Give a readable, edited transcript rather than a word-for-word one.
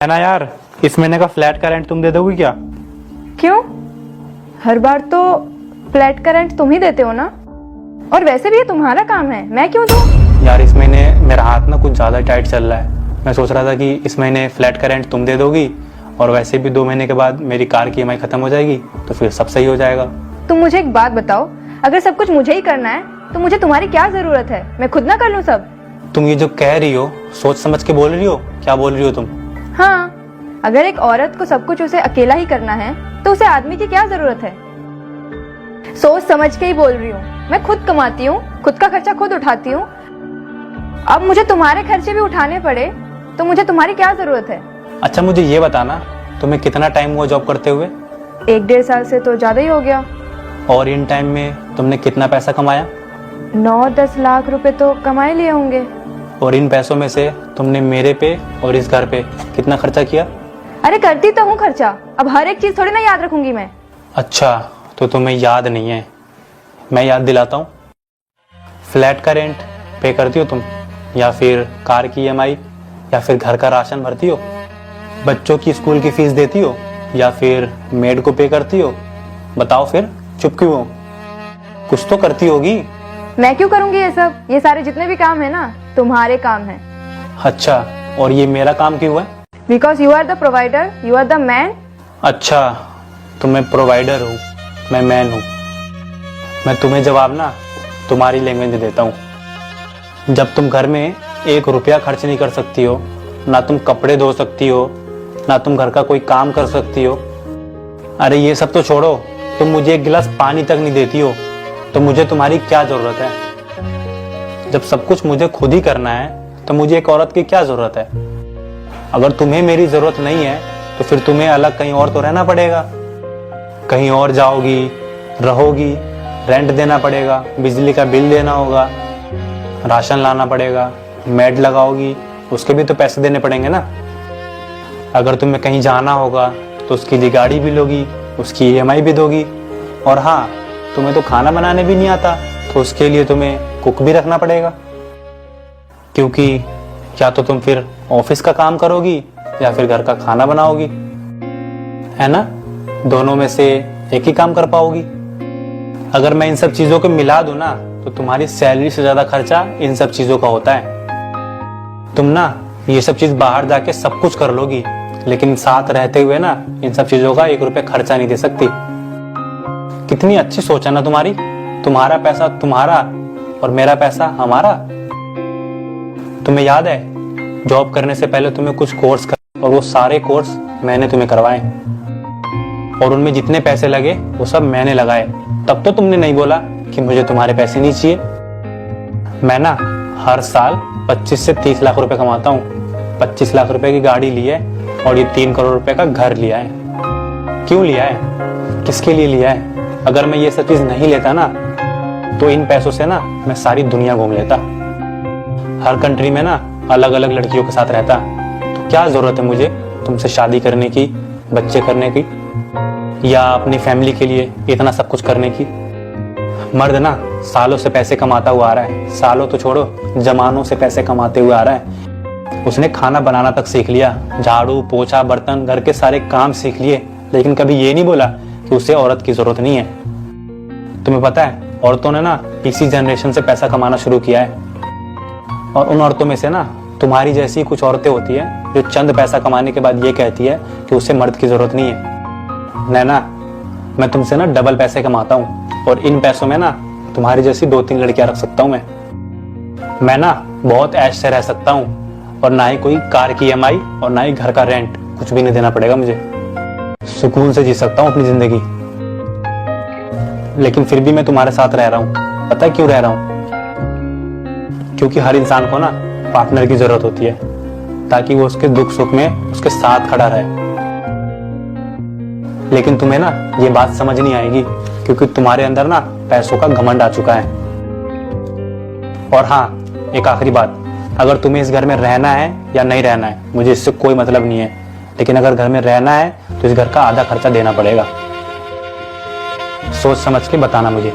है ना यार, इस महीने का फ्लैट का रेंट तुम दे दोगी क्या? क्यों? हर बार तो फ्लैट का रेंट तुम ही देते हो ना। और वैसे भी ये तुम्हारा काम है, मैं क्यों दूं? यार इस महीने मेरा हाथ ना कुछ ज़्यादा टाइट चल रहा है। मैं सोच रहा था कि इस महीने फ्लैट का रेंट तुम दे दोगी और वैसे भी 2 महीने के बाद मेरी कार की EMI खत्म हो जाएगी तो फिर सब सही हो जाएगा। तुम मुझे एक बात बताओ, अगर सब कुछ मुझे ही करना है तो मुझे तुम्हारी क्या जरूरत है? मैं खुद ना कर लूं सब। तुम ये जो कह रही हो सोच समझ के बोल रही हो? क्या बोल रही हो तुम? हाँ, अगर एक औरत को सब कुछ उसे अकेला ही करना है तो उसे आदमी की क्या जरूरत है? सोच समझ के ही बोल रही हूँ। मैं खुद कमाती हूँ, खुद का खर्चा खुद उठाती हूँ। अब मुझे तुम्हारे खर्चे भी उठाने पड़े तो मुझे तुम्हारी क्या जरूरत है? अच्छा मुझे ये बताना, तुम्हें कितना टाइम हुआ जॉब करते हुए? 1-1.5 साल से तो ज्यादा ही हो गया। और इन टाइम में तुमने कितना पैसा कमाया? 9-10 लाख रुपए तो कमाए लिए होंगे। और इन पैसों में से तुमने मेरे पे और इस घर पे कितना खर्चा किया? अरे करती तो हूँ खर्चा, अब हर एक चीज थोड़ी ना याद रखूंगी मैं। अच्छा तो तुम्हें याद नहीं है, मैं याद दिलाता हूँ। फ्लैट का रेंट पे करती हो तुम, या फिर कार की EMI, या फिर घर का राशन भरती हो, बच्चों की स्कूल की फीस देती हो, या फिर मेड को पे करती हो? बताओ फिर चुप क्यों हो? कुछ तो करती होगी। मैं क्यों करूंगी ये सब? ये सारे जितने भी काम है ना तुम्हारे काम है। अच्छा, और ये मेरा काम क्यों है? Because you are the provider, you are the man. अच्छा तो मैं प्रोवाइडर हूँ, मैं मैन हूँ। मैं तुम्हें जवाब ना तुम्हारी लैंग्वेज में देता हूँ। जब तुम घर में 1 रुपया खर्च नहीं कर सकती हो, ना तुम कपड़े धो सकती हो, ना तुम घर का कोई काम कर सकती हो। अरे ये सब तो छोड़ो, तुम मुझे 1 गिलास पानी तक नहीं देती हो, तो मुझे तुम्हारी क्या जरूरत है? जब सब कुछ मुझे खुद ही करना है तो मुझे एक औरत की क्या जरूरत है? अगर तुम्हें मेरी जरूरत नहीं है तो फिर तुम्हें अलग कहीं और तो रहना पड़ेगा। कहीं और जाओगी, रहोगी, रेंट देना पड़ेगा, बिजली का बिल देना होगा, राशन लाना पड़ेगा, मेड लगाओगी, उसके भी तो पैसे देने पड़ेंगे ना। अगर तुम्हें कहीं जाना होगा तो उसके लिए गाड़ी भी लोगी, उसकी EMI भी दोगी। और हाँ, तुम्हें तो खाना बनाने भी नहीं आता तो उसके लिए तुम्हें कुक भी रखना पड़ेगा, क्योंकि या तो तुम फिर ऑफिस का काम करोगी या फिर घर का खाना बनाओगी, है ना? दोनों में से एक ही काम कर पाओगी। अगर मैं इन सब चीजों को मिला दूं ना तो तुम्हारी सैलरी से ज्यादा खर्चा इन सब चीजों का होता है। तुम ना ये सब चीज बाहर जाके सब कुछ कर लोगी, लेकिन साथ रहते हुए ना इन सब चीजों का 1 रुपया खर्चा नहीं दे सकती। कितनी अच्छी सोच है ना तुम्हारी। तुम्हारा पैसा तुम्हारा और मेरा पैसा हमारा। तुम्हें याद है जॉब करने से पहले तुम्हें कुछ कोर्स कर, और वो सारे कोर्स मैंने तुम्हें करवाए और उनमें जितने पैसे लगे वो सब मैंने लगाए। तब तो तुमने नहीं बोला कि मुझे तुम्हारे पैसे नहीं चाहिए। मैं ना हर साल 25 से 30 लाख रुपए कमाता हूँ। 25 लाख रुपए की गाड़ी ली है और ये 3 करोड़ रुपए का घर लिया है। क्यों लिया है? किसके लिए लिया है? अगर मैं ये सब चीज नहीं लेता ना तो इन पैसों से ना मैं सारी दुनिया घूम लेता, हर कंट्री में ना अलग अलग लड़कियों के साथ रहता। तो क्या जरूरत है मुझे तुमसे शादी करने की, बच्चे करने की, या अपनी फैमिली के लिए इतना सब कुछ करने की? मर्द ना सालों से पैसे कमाता हुआ आ रहा है, सालों तो छोड़ो जमानों से पैसे कमाते हुए आ रहा है। उसने खाना बनाना तक सीख लिया, झाड़ू पोछा बर्तन घर के सारे काम सीख लिए, लेकिन कभी ये नहीं बोला कि उसे औरत की जरूरत नहीं है। तुम्हें पता है औरतों ने ना इसी जनरेशन से पैसा कमाना शुरू किया है, और उन औरतों में से ना तुम्हारी जैसी कुछ औरतें होती है जो चंद पैसा कमाने के बाद ये कहती है कि उसे मर्द की जरूरत नहीं है। नैना, मैं तुमसे ना डबल पैसे कमाता हूँ और इन पैसों में ना तुम्हारी जैसी 2-3 लड़कियां रख सकता हूँ। मैं ना बहुत ऐश से रह सकता हूँ और ना ही कोई कार की EMI और ना ही घर का रेंट, कुछ भी नहीं देना पड़ेगा मुझे। सुकून से जी सकता हूँ अपनी जिंदगी। लेकिन फिर भी मैं तुम्हारे साथ रह रहा हूँ। पता है क्यों रह रहा हूँ? क्योंकि हर इंसान को ना पार्टनर की जरूरत होती है, ताकि वो उसके दुख सुख में उसके साथ खड़ा रहे। लेकिन तुम्हें ना ये बात समझ नहीं आएगी, क्योंकि तुम्हारे अंदर ना पैसों का घमंड आ चुका है। और हाँ, एक आखिरी बात, अगर तुम्हें इस घर में रहना है या नहीं रहना है मुझे इससे कोई मतलब नहीं है, लेकिन अगर घर में रहना है तो इस घर का आधा खर्चा देना पड़ेगा। सोच समझ के बताना मुझे।